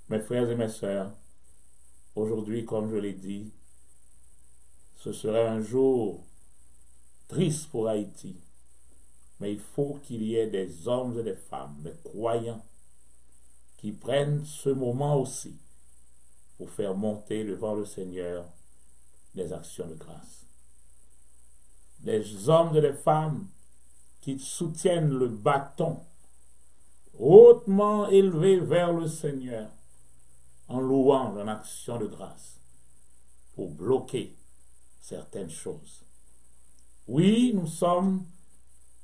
Mes frères et mes sœurs, aujourd'hui, comme je l'ai dit, ce serait un jour triste pour Haïti. Mais il faut qu'il y ait des hommes et des femmes, des croyants, qui prennent ce moment aussi pour faire monter devant le Seigneur des actions de grâce. Des hommes et des femmes qui soutiennent le bâton hautement élevé vers le Seigneur en louant en action de grâce pour bloquer certaines choses. Oui, nous sommes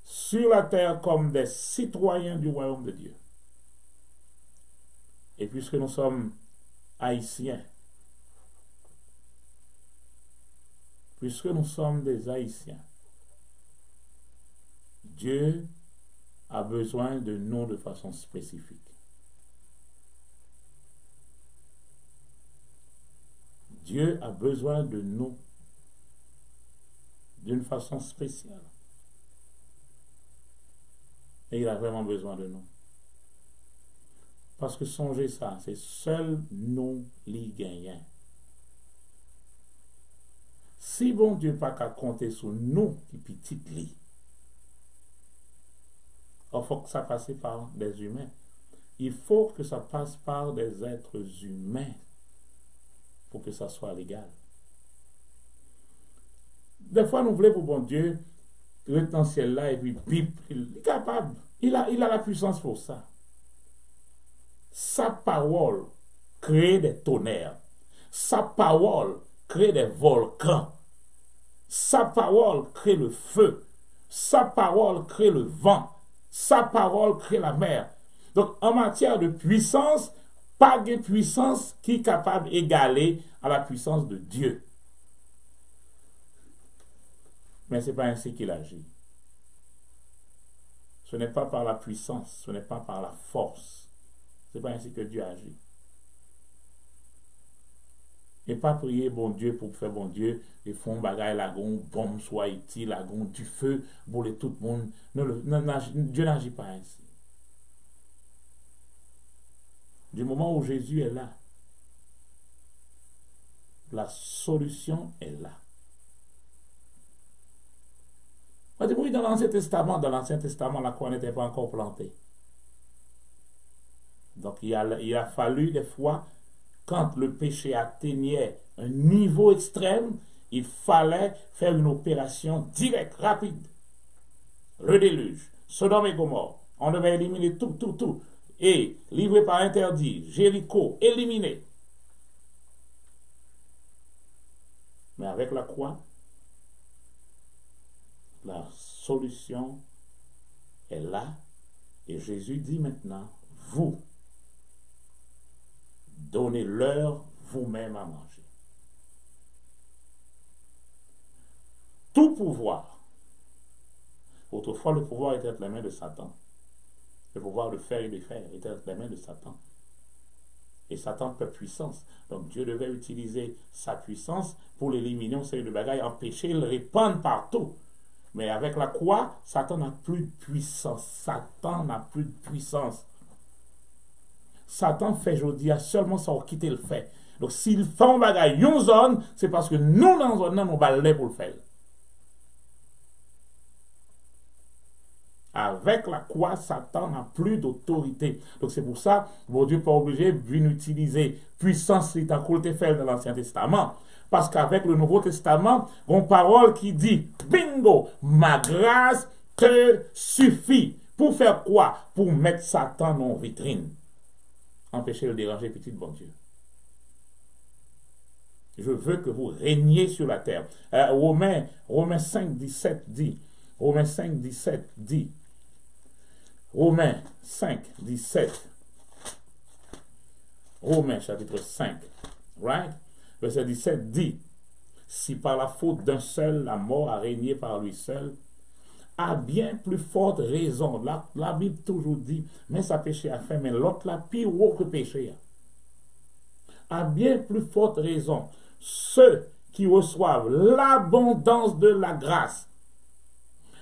sur la terre comme des citoyens du royaume de Dieu. Et puisque nous sommes haïtiens, puisque nous sommes des haïtiens, Dieu a besoin de nous de façon spécifique. Dieu a besoin de nous d'une façon spéciale. Et il a vraiment besoin de nous. Parce que songez ça, c'est seul nous les gagnants. Si bon Dieu pas qu'à compter sur nous qui petites li, il faut que ça passe par des humains. Il faut que ça passe par des êtres humains pour que ça soit légal. Des fois, nous voulons pour bon Dieu, le dans ciel là, et puis bip, il est capable. Il a la puissance pour ça. Sa parole crée des tonnerres. Sa parole crée des volcans. Sa parole crée le feu. Sa parole crée le vent. Sa parole crée la mer. Donc, en matière de puissance, pas de puissance qui est capable d'égaler à la puissance de Dieu. Mais ce n'est pas ainsi qu'il agit. Ce n'est pas par la puissance, ce n'est pas par la force. Ce n'est pas ainsi que Dieu agit. Et pas prier bon Dieu pour faire bon Dieu, et font bagaille lagon, bombe soit Haïti, lagon du feu, brûler tout le monde. Non, Dieu n'agit pas ainsi. Du moment où Jésus est là, la solution est là. Oui, dans l'Ancien Testament, la croix n'était pas encore plantée. Donc, il a fallu des fois, quand le péché atteignait un niveau extrême, il fallait faire une opération directe, rapide. Le déluge, Sodome et Gomorrhe, on devait éliminer tout. Et, livré par interdit, Jéricho, éliminé. Mais avec la croix, la solution est là. Et Jésus dit maintenant, vous, donnez-leur vous-même à manger. Tout pouvoir. Autrefois, le pouvoir était entre les mains de Satan. Le pouvoir de faire et de faire était entre les mains de Satan. Et Satan peut puissance. Donc Dieu devait utiliser sa puissance pour l'éliminer, on sait de bagaille, empêcher, le répandre partout. Mais avec la croix, Satan n'a plus de puissance. Satan n'a plus de puissance. Satan fait aujourd'hui seulement ça pour quitter le fait. Donc s'il fait un bagaille, une zone, c'est parce que nous, dans la zone, nous balais pour le faire. Avec la croix, Satan n'a plus d'autorité. Donc c'est pour ça, bon Dieu n'est pas obligé d'utiliser puissance qui t'a fait dans l'Ancien Testament. Parce qu'avec le Nouveau Testament, une parole qui dit, bingo, ma grâce te suffit. Pour faire quoi? Pour mettre Satan en vitrine. Empêcher le déranger, petit bon Dieu. Je veux que vous régniez sur la terre. Romains 5, 17 dit, Romains 5, 17 dit, Romains 5, 17, Romains chapitre 5, right? Verset 17 dit, si par la faute d'un seul, la mort a régné par lui seul, à bien plus forte raison, la Bible toujours dit, mais ça péché a fait, mais l'autre la pire que péché. À bien plus forte raison, ceux qui reçoivent l'abondance de la grâce.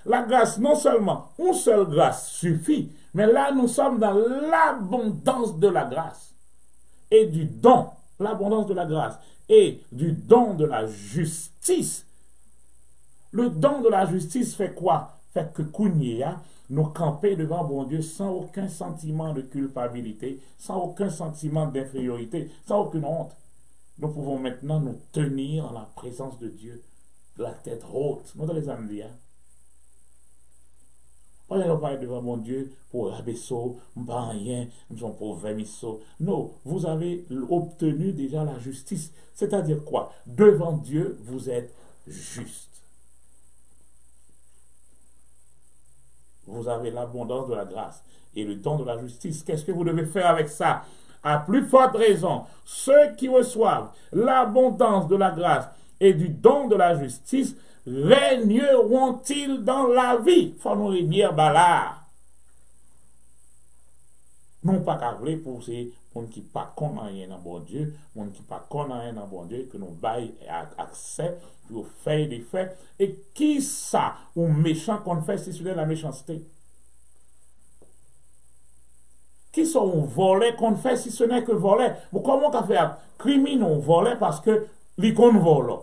La grâce, non seulement, une seule grâce suffit, mais là nous sommes dans l'abondance de la grâce. et du don, l'abondance de la grâce, et du don de la justice. Le don de la justice fait quoi? Fait que Kounia, nous camper devant bon Dieu sans aucun sentiment de culpabilité, sans aucun sentiment d'infériorité, sans aucune honte. Nous pouvons maintenant nous tenir en la présence de Dieu, la tête haute. Nous allons les amener. Pas de parler devant mon Dieu pour rabaisser, pas rien, nous sommes pauvres, misso. Non, vous avez obtenu déjà la justice. C'est-à-dire quoi? Devant Dieu, vous êtes juste. Vous avez l'abondance de la grâce et le don de la justice. Qu'est-ce que vous devez faire avec ça? À plus forte raison, ceux qui reçoivent l'abondance de la grâce et du don de la justice régneront-ils dans la vie? Faut nous régner là. Non pas qu'à vouloir pour ces gens qui pas qu'on rien dans bon Dieu, gens qui pas qu'on rien dans bon Dieu, que nous bail accès pour faire des faits. Et qui ça, ou méchant qu'on fait si c'est la méchanceté? Qui sont volés qu'on fait si ce n'est que voler? Mais comment on fait criminels voler parce que l'icône vole?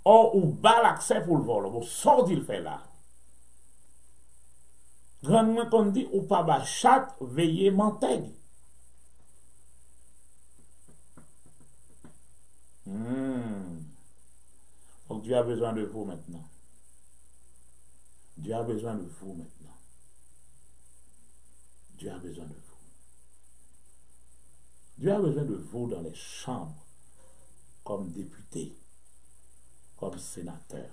Or, ou bas l'accès pour le vol. Vous sortez le fait là. Grandement qu'on dit, ou pas bas chat, veillez mentègue. Donc Dieu a besoin de vous maintenant. Dieu a besoin de vous maintenant. Dieu a besoin de vous. Dieu a besoin de vous dans les chambres, comme député, comme sénateur.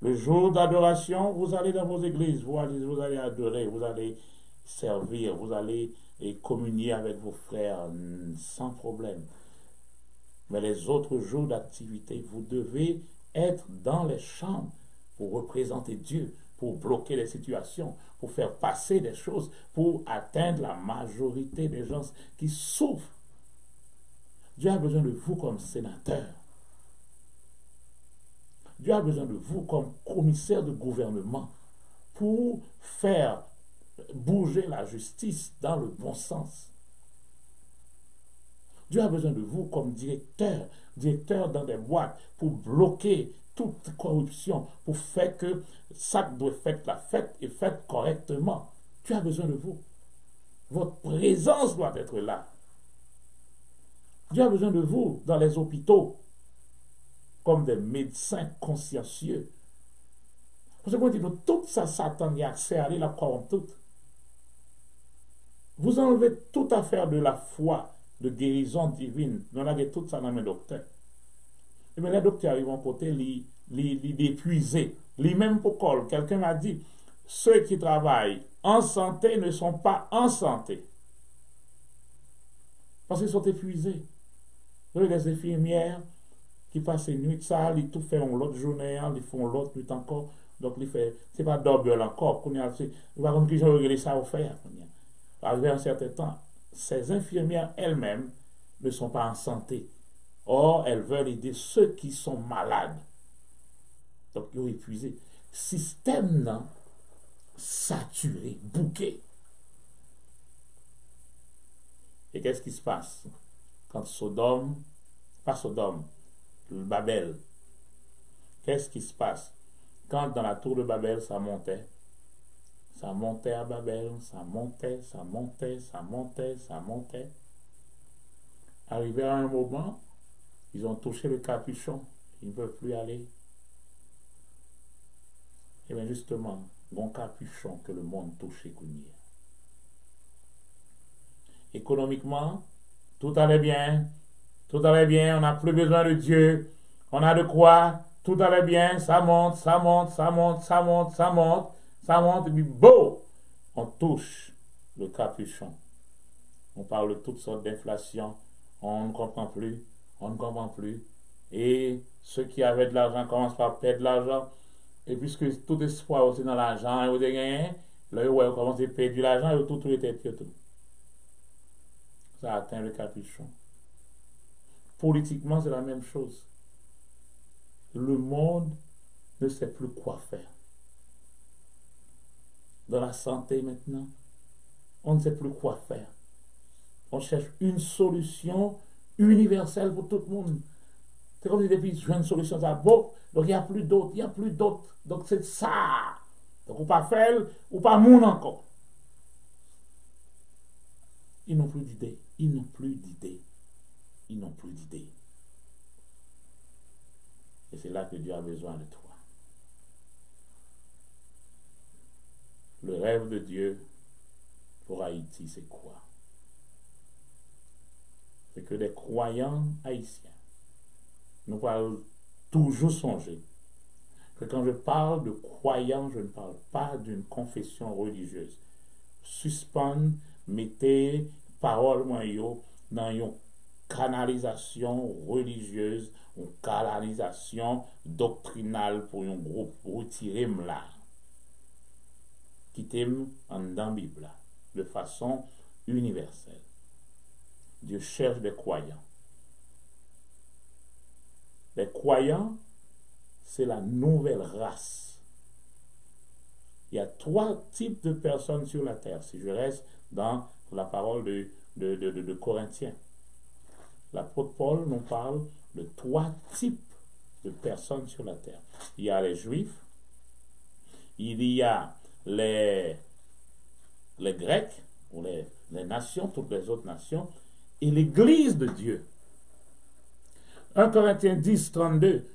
Le jour d'adoration, vous allez dans vos églises, vous allez adorer, vous allez servir, vous allez communier avec vos frères sans problème. Mais les autres jours d'activité, vous devez être dans les chambres pour représenter Dieu, pour bloquer les situations, pour faire passer des choses, pour atteindre la majorité des gens qui souffrent. Dieu a besoin de vous comme sénateur. Dieu a besoin de vous comme commissaire de gouvernement pour faire bouger la justice dans le bon sens. Dieu a besoin de vous comme directeur dans des boîtes pour bloquer toute corruption, pour faire que ça doit faire la fête et faite correctement. Dieu a besoin de vous. Votre présence doit être là. Dieu a besoin de vous dans les hôpitaux comme des médecins consciencieux. Parce que moi, je dis, tout ça, Satan y a accès à aller la corrompre toute. Vous enlevez toute affaire de la foi, de guérison divine. Nous avons tout ça dans mes docteurs. Et bien, les docteurs, ils vont côté, les épuiser. Les mêmes pour col. Quelqu'un m'a dit, ceux qui travaillent en santé ne sont pas en santé. Parce qu'ils sont épuisés. Vous avez des infirmières qui passent une nuit, ça, ils tout font l'autre journée, ils font l'autre nuit encore. Donc, ils font, c'est pas double encore. Il va comme qu'ils ont regardé ça au faire. Arrivé un certain temps, ces infirmières elles-mêmes ne sont pas en santé. Or, elles veulent aider ceux qui sont malades. Donc, ils ont épuisé. Système non, saturé, bouqué. Et qu'est-ce qui se passe? Quand Sodome, pas Sodome, Babel, qu'est-ce qui se passe? Quand dans la tour de Babel, ça montait à Babel, ça montait, ça montait, ça montait, ça montait. Arrivé à un moment, ils ont touché le capuchon, ils ne peuvent plus aller. Et bien justement, bon capuchon que le monde touche et Kounia. Économiquement, tout allait bien, on n'a plus besoin de Dieu, on a de quoi, tout allait bien, ça monte, ça monte, ça monte, ça monte, ça monte, ça monte, et puis beau, on touche le capuchon. On parle de toutes sortes d'inflation, on ne comprend plus, et ceux qui avaient de l'argent commencent par perdre de l'argent, et puisque tout espoir aussi dans l'argent, et vous avez gagné, là, ils commencent à perdre de l'argent, et tout était tout. Ça atteint le capuchon. Politiquement, c'est la même chose. Le monde ne sait plus quoi faire. Dans la santé maintenant, on ne sait plus quoi faire. On cherche une solution universelle pour tout le monde. C'est comme si depuis je une solution, ça bon, donc il n'y a plus d'autres, il n'y a plus d'autres. Donc c'est ça. Donc on pas faire, ou pas moun encore. Ils n'ont plus d'idées. Ils n'ont plus d'idées. Ils n'ont plus d'idées. Et c'est là que Dieu a besoin de toi. Le rêve de Dieu pour Haïti, c'est quoi? C'est que des croyants haïtiens nous parlent toujours songer que quand je parle de croyants, je ne parle pas d'une confession religieuse. Suspendre, mettez parole moyen dans une canalisation religieuse, une canalisation doctrinale pour un groupe, retirez-moi là. Quittez-moi en dans la Bible, de façon universelle. Dieu cherche des croyants. Les croyants, c'est la nouvelle race. Il y a 3 types de personnes sur la terre. Si je reste dans la parole de Corinthiens, l'apôtre Paul nous parle de 3 types de personnes sur la terre. Il y a les Juifs, il y a les Grecs, ou les nations, toutes les autres nations, et l'Église de Dieu. 1 Corinthiens 10, 32.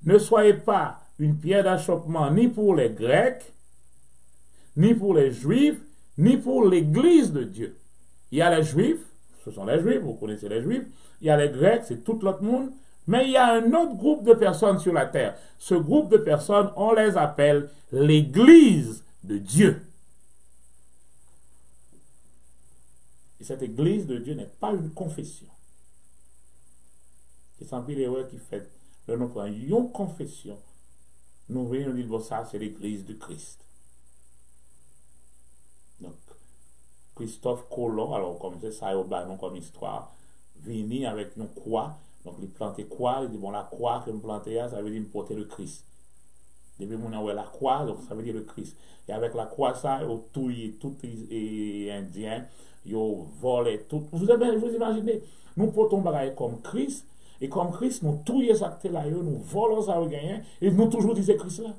Ne soyez pas une pierre d'achoppement ni pour les Grecs, ni pour les Juifs, ni pour l'Église de Dieu. Il y a les Juifs, ce sont les Juifs, vous connaissez les Juifs. Il y a les Grecs, c'est tout l'autre monde. Mais il y a un autre groupe de personnes sur la terre. Ce groupe de personnes, on les appelle l'Église de Dieu. Et cette Église de Dieu n'est pas une confession. C'est sans pile l'erreur qui fait. Là, nous prenons une confession. Nous venons dire, bon, ça, c'est l'Église du Christ. Donc, Christophe Colomb, alors comme c'est ça, comme histoire, venir avec une croix. Donc, il plantait quoi? Il dit, bon, la croix que me planter, ça veut dire porter le Christ. Depuis mon a la croix, donc ça veut dire le Christ. Et avec la croix, ça, ils ont tué tous les Indiens, ils ont volé tout. Vous imaginez, nous portons bagaille comme Christ, et comme Christ, nous tuons ça là, nous volons ça au gagnant, et nous toujours disons Christ là.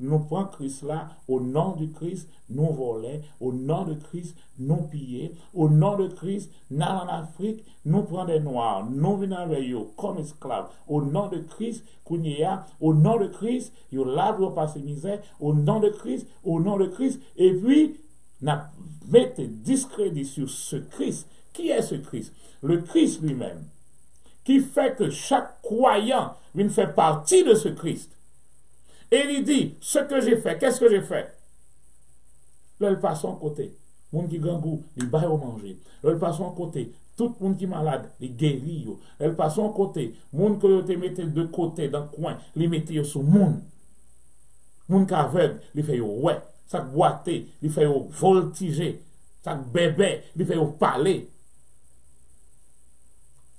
Nous prenons Christ là, au nom de Christ, nous volons, au nom de Christ, nous pillons, au nom de Christ, nous en Afrique, nous prenons des Noirs, nous venons avec eux comme esclaves, au nom de Christ, au nom de Christ, nous lavons par ses misères, au nom de Christ, et puis, nous mettons discrédit sur ce Christ. Qui est ce Christ? Le Christ lui-même, qui fait que chaque croyant vient faire partie de ce Christ. Et il dit, ce que j'ai fait, qu'est-ce que j'ai fait? Là, il passe en côté. Monde qui gangou, il va au manger. Là, il passe en côté. Tout le monde qui est malade, il guérit. Là, il passe en côté. Monde que tu mettez de côté, dans le coin, il mettez sur le monde. Monde qui est aveugle, il fait ouais. Ça boiter, il fait voltiger. Ça bébé, il fait parler.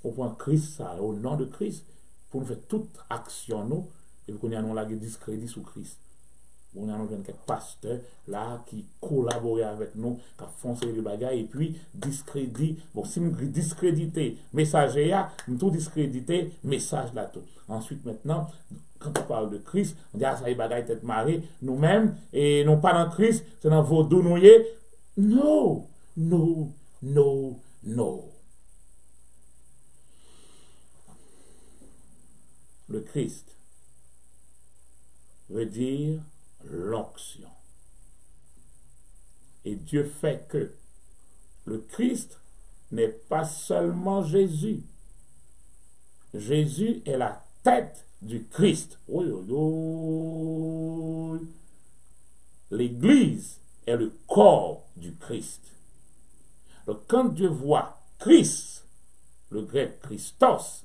Pour prendre Christ, ça, au nom de Christ, pour nous faire toute action, nous. Et vous connaissez, nous avons discrédit sur Christ. On a quelques pasteurs là qui collaborent avec nous, qui font ces bagages, et puis discrédit. Bon, si nous discréditer messager, nous tout discréditer message là tout. Ensuite, maintenant, quand on parle de Christ, on dit, ah, ça y est, bagaille tête marée, nous-mêmes, et non pas dans Christ, c'est dans vos dounouillés. Non, non, non, non. Le Christ veut dire l'onction. Et Dieu fait que le Christ n'est pas seulement Jésus. Jésus est la tête du Christ. L'Église est le corps du Christ. Donc quand Dieu voit Christ, le grec Christos,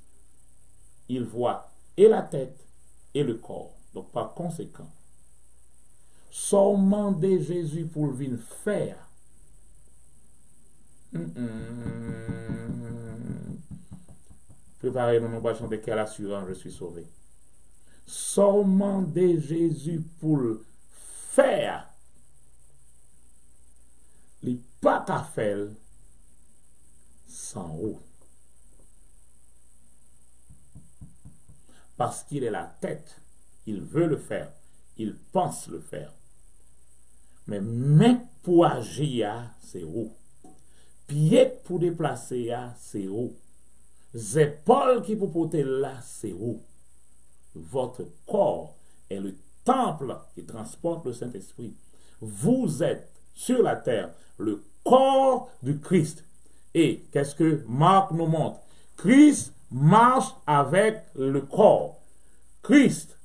il voit et la tête et le corps. Donc par conséquent, seulement de Jésus pour venir faire. Préparez-nous, nous allons chanter quelle assurance je suis sauvé. Seulement de Jésus pour faire. il n'est pas qu'à faire sans vous. Parce qu'il est la tête, il veut le faire, il pense le faire. Mais main pour agir, c'est vous. Pied pour déplacer, c'est vous. Épaules qui pour porter là, c'est vous. Votre corps est le temple qui transporte le Saint-Esprit. Vous êtes sur la terre le corps du Christ. Et qu'est-ce que Marc nous montre? Christ marche avec le corps. Christ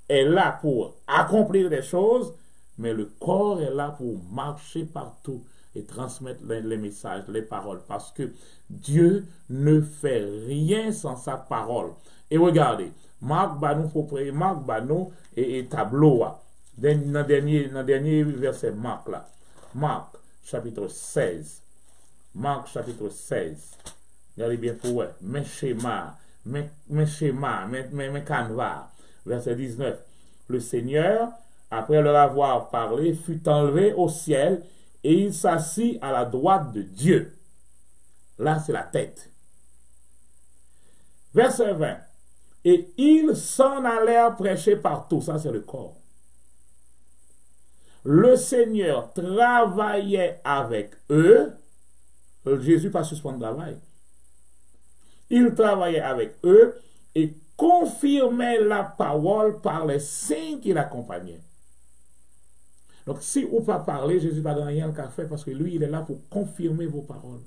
est là pour accomplir des choses, mais le corps est là pour marcher partout et transmettre les messages, les paroles. Parce que Dieu ne fait rien sans sa parole. Et regardez, Marc Banou et tableau. Dans le dernier verset, Marc là. Marc chapitre 16. Marc chapitre 16. Regardez bien pour vous. Mes schémas, mes canevas. Verset 19. Le Seigneur, après leur avoir parlé, fut enlevé au ciel et il s'assit à la droite de Dieu. Là, c'est la tête. Verset 20. Et ils s'en allèrent prêcher partout. Ça, c'est le corps. Le Seigneur travaillait avec eux. Jésus pas suspendre le travail. Il travaillait avec eux et confirmait la parole par les signes qui l'accompagnaient. Donc, si on ne peut pas parler, Jésus n'a rien qu'à faire parce que lui, il est là pour confirmer vos paroles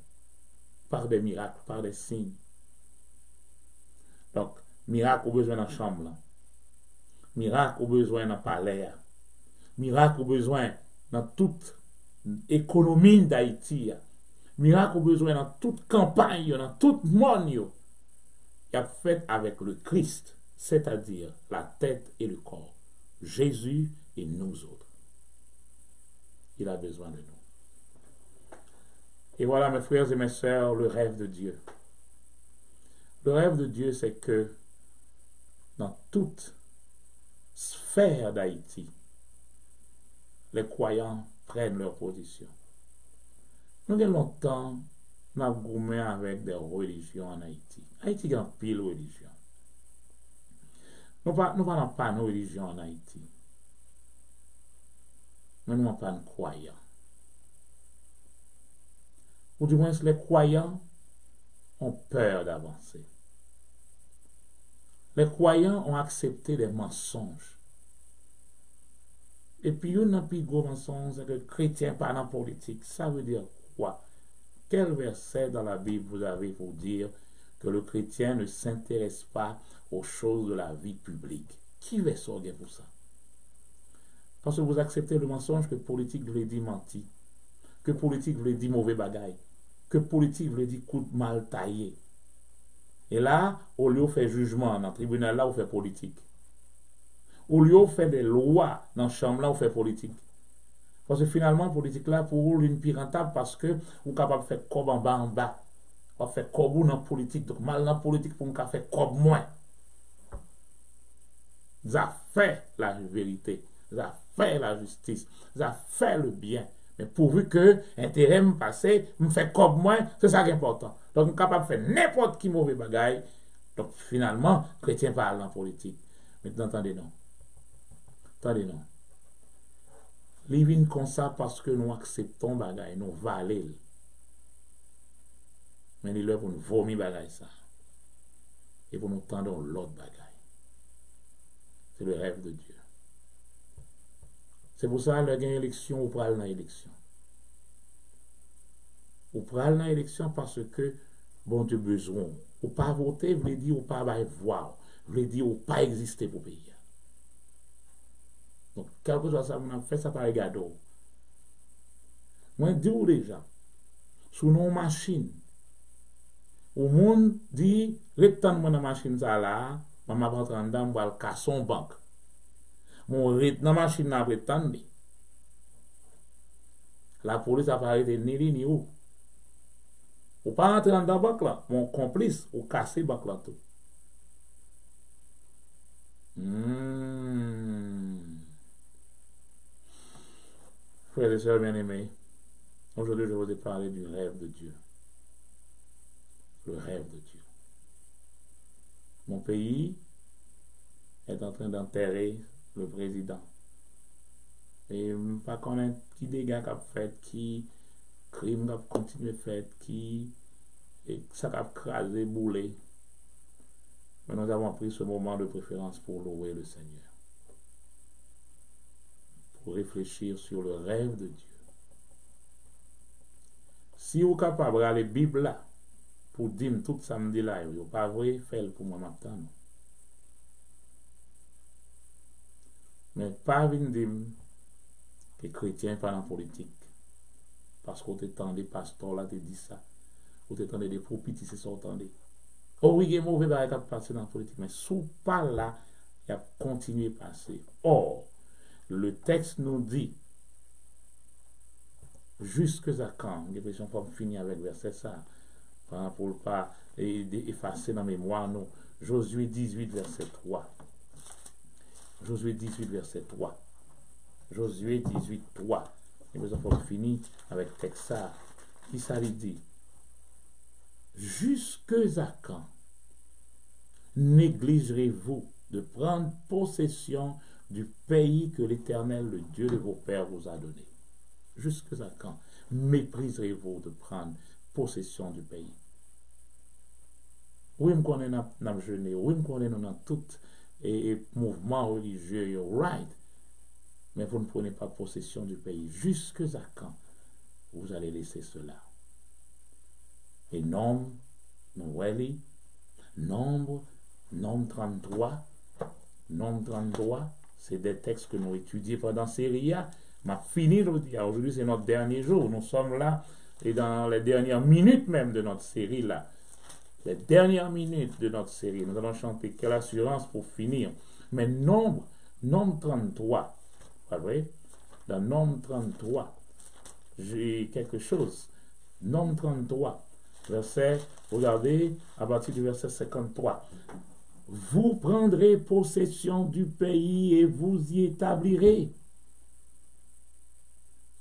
par des miracles, par des signes. Donc, miracle au besoin dans la chambre, là. Miracle au besoin dans le palais, miracle au besoin dans toute économie d'Haïti, miracle au besoin dans toute campagne, dans tout le monde, il a fait avec le Christ, c'est-à-dire la tête et le corps. Jésus et nous autres. Il a besoin de nous. Et voilà, mes frères et mes sœurs, le rêve de Dieu. Le rêve de Dieu, c'est que dans toute sphère d'Haïti, les croyants prennent leur position. Nous avons longtemps, nous avons gourmé avec des religions en Haïti. Haïti a pile religion. Nous n'avons pas de religion en Haïti. Mais nous n'avons pas de croyants. Ou du moins, les croyants ont peur d'avancer. Les croyants ont accepté des mensonges. Et puis, un plus gros mensonge, c'est que le chrétien pas dans la politique. Ça veut dire quoi? Quel verset dans la Bible vous avez pour dire que le chrétien ne s'intéresse pas aux choses de la vie publique? Qui va sortir pour ça? Parce que vous acceptez le mensonge que politique voulait dire menti, que politique voulait dire mauvais bagaille, que politique voulait dire coup de mal taillé. Et là, au lieu de faire jugement dans le tribunal, là, on fait politique. Au lieu de faire des lois dans la chambre, là, on fait politique. Parce que finalement, politique là, pour vous, une pire rentable parce que vous êtes capable de faire cob en bas en bas. On fait cob dans la politique, donc mal dans la politique pour nous faire cob moins. Ça fait la vérité, ça fait la justice, ça fait le bien. Mais pourvu que l'intérêt me passe, me fait comme moi, c'est ça qui est important. Donc, je suis capable de faire n'importe qui mauvais bagaille. Donc, finalement, chrétien parle en politique. Maintenant, attendez non. Attendez non. Living comme ça parce que nous acceptons bagaille, nous valons. Mais il est là pour nous vomir bagaille ça. Et pour nous tendre l'autre bagaille. C'est le rêve de Dieu. C'est pour ça qu'il y a une élection ou pral dans l'élection. Ou pral dans l'élection parce que bon Dieu besoin. Ou pas voter, veut dire ou pas voir, veut dire ou pas exister pour payer. Donc, quelque chose ça on a fait ça par gado. Moi dis ou déjà sous nos machines. Au monde dit retan moi dans machine ça là, maman va rentrer dedans pour le casson banque. Mon rythme dans la machine n'a pas attendu. La police a pas arrêté ni li ni où. Ou pas rentrer dans la banque là, mon complice, ou casser la banque là tout. Frères et sœurs bien-aimés, Aujourd'hui, je vous ai parlé du rêve de Dieu. Le rêve de Dieu. Mon pays est en train d'enterrer le président. Et je ne sais pas connaître qui dégâts qu'a fait, qui crime qu'a continué fait, qui ça a crasé, boulé. Mais nous avons pris ce moment de préférence pour louer le Seigneur. Pour réfléchir sur le rêve de Dieu. Si vous êtes capable d'aller la Bible là, pour dire tout samedi là, vous n'êtes pas vrai, faites pour moi maintenant. Mais pas venir dire que les chrétiens ne sont pas dans la politique. Parce que vous entendez des pasteurs là, te dit ça. Vous entendez des propriétés, c'est ça, vous entendez. Oh oui, il y a mauvais bagage qui passer dans la politique, mais sous pas là, il a continué à passer. Or, le texte nous dit, jusque à quand, j'ai l'impression qu'on finir avec verset ça, pour ne pas effacer dans la mémoire, nous. Josué 18, verset 3. Josué 18, verset 3. Josué 18, 3. J'ai besoin qu'on finisse avec le texte ça. Qui ça lui dit? Jusque à quand négligerez-vous de prendre possession du pays que l'Éternel, le Dieu de vos pères, vous a donné? Jusque à quand mépriserez-vous de prendre possession du pays? Oui, je connais dans le jeûne, oui, je connais dans tout mouvement religieux, right. Mais vous ne prenez pas possession du pays. Jusque à quand vous allez laisser cela? Et Nombre 33, c'est des textes que nous étudions pendant série A. M'a fini aujourd'hui, c'est notre dernier jour. Nous sommes là et dans les dernières minutes même de notre série là. Les dernières minutes de notre série. Nous allons chanter Quelle assurance pour finir. Mais Nombre 33, pas vrai? Dans Nombre 33, j'ai quelque chose. Nombre 33, verset, regardez, à partir du verset 53. Vous prendrez possession du pays et vous y établirez.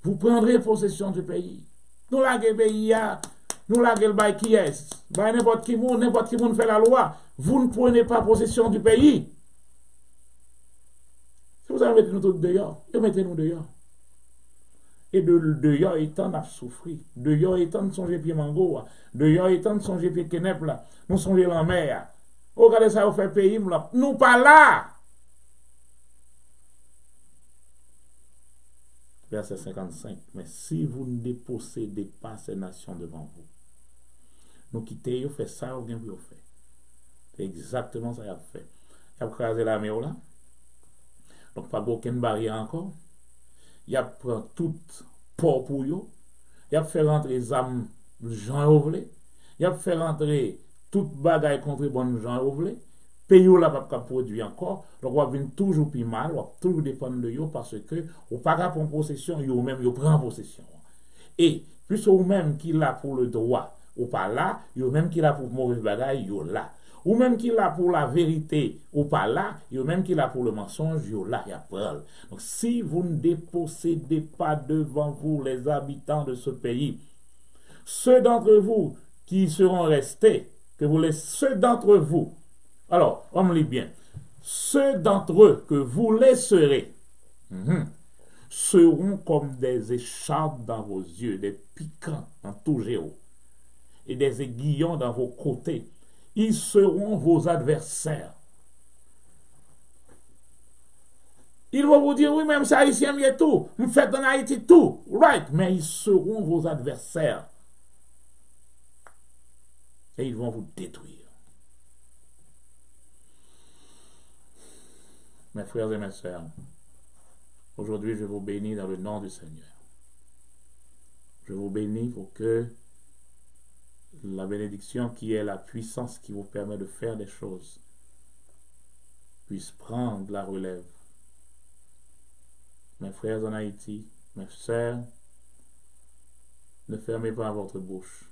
Vous prendrez possession du pays. Nous laguez le pays, nous laguez le bail qui est. N'importe qui monde fait la loi. Vous ne prenez pas possession du pays. Si vous avez mis nous tous dehors, mettez-nous dehors. Et de dehors étant, on a souffert. Dehors étant, nous sommes pieds mango. Dehors étant, nous sommes pieds kenep là. Nous sommes la mer. Regardez ça, vous fait pays, nous pas là. Verset 55. Mais si vous ne dépossédez pas ces nations devant vous, nous quittez, vous faites ça, vous bien vous fait. C'est exactement ça qu'il a fait. Il a crasé la mer là. Donc, pas aucune barrière encore. Il a pris tout port pour eux. Il a fait rentrer les âmes Jean Rouvelé. Il a fait rentrer toute bagaille contre bonne Jean Rouvelé. Pays là pas produit encore. Donc, on va toujours plus mal. On va toujours dépendre de eux parce que on pas prendre possession, eux même ils prennent possession. Et puisque vous même qui l'a pour le droit, ou pas là, eux même qui l'a pour mauvais bagaille, eux là. Ou même qui l'a pour la vérité, ou pas là, ou même qui l'a pour le mensonge, ou là, il y a peur. Donc, si vous ne dépossédez pas devant vous les habitants de ce pays, ceux d'entre vous qui seront restés, ceux d'entre vous, alors, on me lit bien, ceux d'entre eux que vous laisserez, seront comme des écharpes dans vos yeux, des piquants dans tout géo, et des aiguillons dans vos côtés. Ils seront vos adversaires. Ils vont vous dire, oui, même ça, ici, il y a tout. Vous faites en Haïti tout. Right. Mais ils seront vos adversaires. Et ils vont vous détruire. Mes frères et mes sœurs, aujourd'hui, je vous bénis dans le nom du Seigneur. Je vous bénis pour que la bénédiction qui est la puissance qui vous permet de faire des choses puisse prendre la relève. Mes frères en Haïti, mes sœurs, ne fermez pas votre bouche.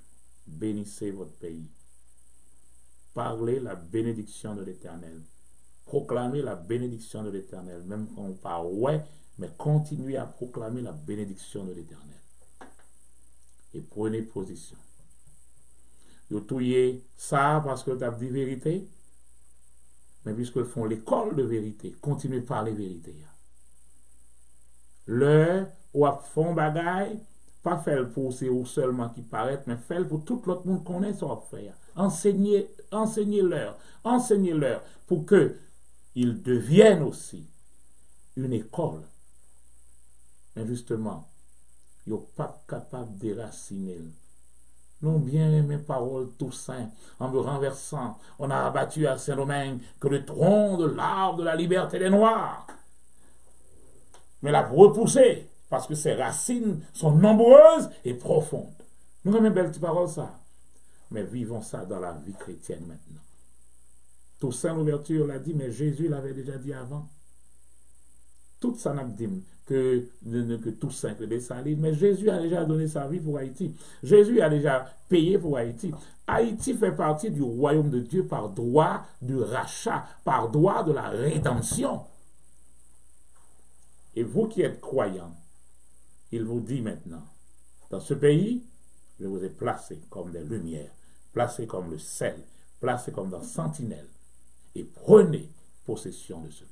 Bénissez votre pays. Parlez la bénédiction de l'Éternel. Proclamez la bénédiction de l'Éternel. Même quand on parle ouais, mais continuez à proclamer la bénédiction de l'Éternel. et prenez position. Vous touillez ça parce que vous avez dit vérité, mais puisqu'ils font l'école de vérité, continuez par les vérités. Le ou font bagaille, pas faire pour c'est ou seulement qui paraît, mais faire pour tout l'autre monde connaît ça faire. Enseignez-leur pour que ils deviennent aussi une école. Mais justement, ils ne sont pas capables de déraciner. Nous bien aimé paroles Toussaint, en me renversant, on a abattu à Saint-Domingue que le tronc de l'arbre de la liberté des Noirs. Mais l'a repoussé, parce que ses racines sont nombreuses et profondes. Nous avons une belle petite parole ça. Mais vivons ça dans la vie chrétienne maintenant. Toussaint l'ouverture l'a dit, mais Jésus l'avait déjà dit avant. Tout ça n'a dit que Toussaint que des salines, mais Jésus a déjà donné sa vie pour Haïti. Jésus a déjà payé pour Haïti. Haïti fait partie du royaume de Dieu par droit du rachat, par droit de la rédemption. Et vous qui êtes croyants, il vous dit maintenant, dans ce pays, je vous ai placé comme des lumières, placé comme le sel, placé comme dans sentinelle, et prenez possession de ce pays.